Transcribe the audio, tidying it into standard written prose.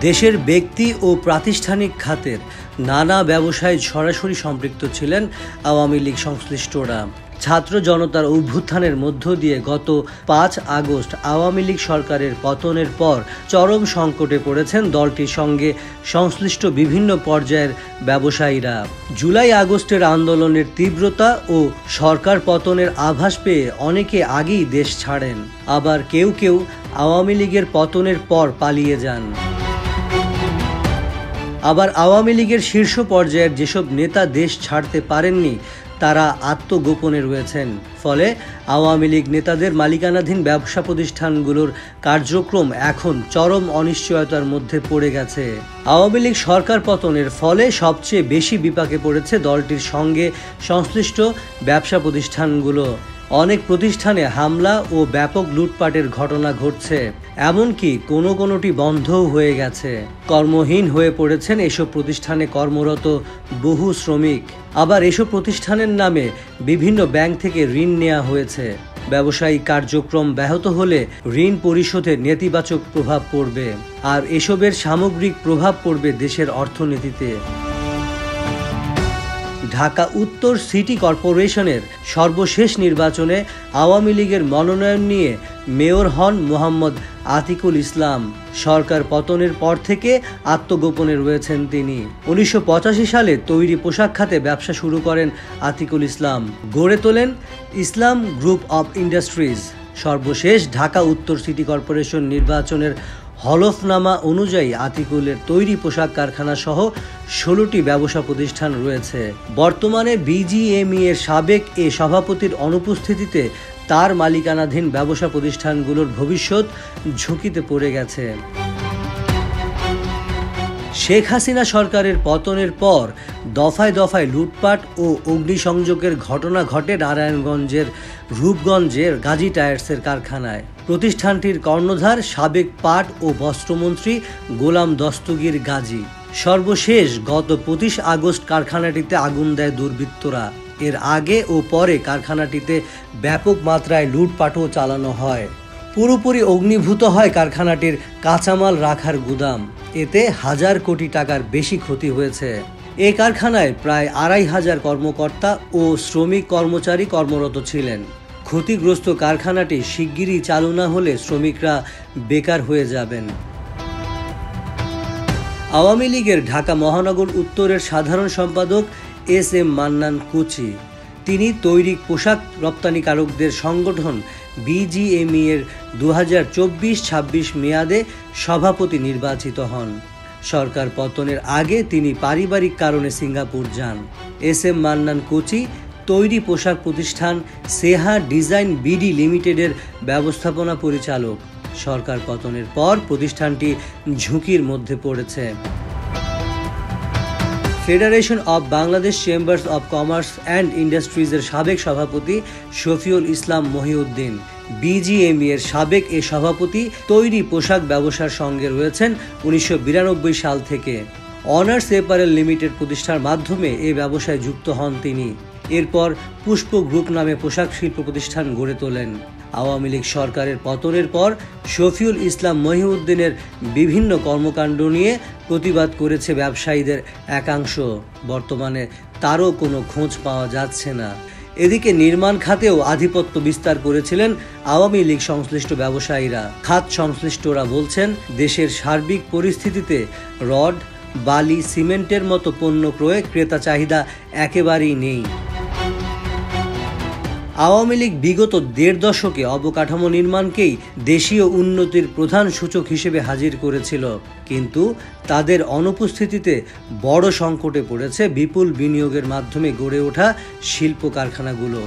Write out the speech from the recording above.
দেশের ব্যক্তি ও প্রাতিষ্ঠানিক খাতের নানা ব্যবসায় সরাসরি সম্পৃক্ত ছিলেন আওয়ামী লীগ সংশ্লিষ্টরা। ছাত্র জনতার অভ্যুত্থানের মধ্য দিয়ে গত ৫ আগস্ট আওয়ামী লীগ সরকারের পতনের পর চরম সংকটে পড়েছেন দলটির সঙ্গে সংশ্লিষ্ট বিভিন্ন পর্যায়ের ব্যবসায়ীরা। জুলাই আগস্টের আন্দোলনের তীব্রতা ও সরকার পতনের আভাস পেয়ে অনেকে আগেই দেশ ছাড়েন, আবার কেউ কেউ আওয়ামী লীগের পতনের পর পালিয়ে যান। আবার আওয়ামী লীগের শীর্ষ পর্যায়ের যেসব নেতা দেশ ছাড়তে পারেননি তারা আত্মগোপনে রয়েছেন। ফলে আওয়ামী লীগ নেতাদের মালিকানাধীন ব্যবসা প্রতিষ্ঠানগুলোর কার্যক্রম এখন চরম অনিশ্চয়তার মধ্যে পড়ে গেছে। আওয়ামী লীগ সরকার পতনের ফলে সবচেয়ে বেশি বিপাকে পড়েছে দলটির সঙ্গে সংশ্লিষ্ট ব্যবসা প্রতিষ্ঠানগুলো। অনেক প্রতিষ্ঠানে হামলা ও ব্যাপক লুটপাটের ঘটনা ঘটছে, এমনকি কোনোটি বন্ধও হয়ে গেছে। কর্মহীন হয়ে পড়েছেন এসব প্রতিষ্ঠানে কর্মরত বহু শ্রমিক। আবার এসব প্রতিষ্ঠানের নামে বিভিন্ন ব্যাংক থেকে ঋণ নেওয়া হয়েছে। ব্যবসায়িক কার্যক্রম ব্যাহত হলে ঋণ পরিশোধে নেতিবাচক প্রভাব পড়বে, আর এসবের সামগ্রিক প্রভাব পড়বে দেশের অর্থনীতিতে। ঢাকা উত্তর সিটি কর্পোরেশনের সর্বশেষ নির্বাচনে আওয়ামী লীগের মনোনয়ন নিয়ে মেয়র হন মোহাম্মদ আতিকুল ইসলাম। সরকার পতনের পর থেকে আত্মগোপনে রয়েছেন তিনি। ১৯৮৫ সালে তৈরি পোশাক খাতে ব্যবসা শুরু করেন আতিকুল ইসলাম, গড়ে তোলেন ইসলাম গ্রুপ অব ইন্ডাস্ট্রিজ। সর্বশেষ ঢাকা উত্তর সিটি কর্পোরেশন নির্বাচনের হলফনামা অনুযায়ী আতিকুলের তৈরি পোশাক কারখানা সহ ১৬টি ব্যবসা প্রতিষ্ঠান রয়েছে। বর্তমানে বিজিএমই এর সাবেক সভাপতির অনুপস্থিতিতে তার মালিকানাধীন ব্যবসা প্রতিষ্ঠানগুলোর ভবিষ্যৎ ঝুঁকিতে পড়ে গেছে। শেখ হাসিনা সরকারের পতনের পর দফায় দফায় লুটপাট ও অগ্নিসংযোগের ঘটনা ঘটে নারায়ণগঞ্জের রূপগঞ্জের গাজী টায়ার্সের কারখানায়। প্রতিষ্ঠানটির কর্ণধার সাবেক পাট ও বস্ত্রমন্ত্রী গোলাম দস্তগীর গাজী। সর্বশেষ গত ২৫ আগস্ট কারখানাটিতে আগুন দেয় দুর্বৃত্তরা। এর আগে ও পরে কারখানাটিতে ব্যাপক মাত্রায় লুটপাটও চালানো হয়। পুরোপুরি অগ্নিভূত হয় কারখানাটির কাঁচামাল রাখার গুদাম। এতে হাজার কোটি টাকার বেশি ক্ষতি হয়েছে। এই কারখানায় প্রায় ২৫০০ কর্মকর্তা ও শ্রমিক কর্মচারী কর্মরত ছিলেন। ক্ষতিগ্রস্ত কারখানাটি শিগগিরই চালু না হলে শ্রমিকরা বেকার হয়ে যাবেন। আওয়ামী লীগের ঢাকা মহানগর উত্তরের সাধারণ সম্পাদক SM মান্নান কুচি, তিনি তৈরি পোশাক রপ্তানিকারকদের সংগঠন বিজিএমই এর ২০২৪-২৬ মেয়াদে সভাপতি নির্বাচিত হন। সরকার পতনের আগে তিনি পারিবারিক কারণে সিঙ্গাপুর যান। SM মান্নান কুচি তৈরি পোশাক প্রতিষ্ঠান সেহা ডিজাইন বিডি লিমিটেডের ব্যবস্থাপনা পরিচালক। সরকার পতনের পর প্রতিষ্ঠানটি ঝুঁকির মধ্যে পড়েছে। Federation of Bangladesh chambers of commerce and ইন্ডাস্ট্রিজের সাবেক সভাপতি শফিউল ইসলাম মহিউদ্দিন, বিজিএমই এর সাবেক সভাপতি, তৈরি পোশাক ব্যবসার সঙ্গে রয়েছেন ১৯৯২ সাল থেকে। অনার্স অ্যাপারেল লিমিটেড প্রতিষ্ঠার মাধ্যমে এ ব্যবসায় যুক্ত হন তিনি। এরপর পুষ্প গ্রুপ নামে পোশাক শিল্প প্রতিষ্ঠান গড়ে তোলেন। আওয়ামী লীগ সরকারের পতনের পর শফিউল ইসলাম মহিউদ্দিনের বিভিন্ন কর্মকাণ্ড নিয়ে প্রতিবাদ করেছে ব্যবসায়ীদের একাংশ। বর্তমানে তারও কোনো খোঁজ পাওয়া যাচ্ছে না। এদিকে নির্মাণ খাতেও আধিপত্য বিস্তার করেছিলেন আওয়ামী লীগ সংশ্লিষ্ট ব্যবসায়ীরা। খাত সংশ্লিষ্টরা বলছেন, দেশের সার্বিক পরিস্থিতিতে রড, বালি, সিমেন্টের মতো পণ্য ক্রয়ে ক্রেতা চাহিদা একেবারেই নেই। আওয়ামী লীগ বিগত ১.৫ দশকে অবকাঠামো নির্মাণকেই দেশীয় উন্নতির প্রধান সূচক হিসেবে হাজির করেছিল, কিন্তু তাদের অনুপস্থিতিতে বড় সংকটে পড়েছে বিপুল বিনিয়োগের মাধ্যমে গড়ে ওঠা শিল্প কারখানাগুলো।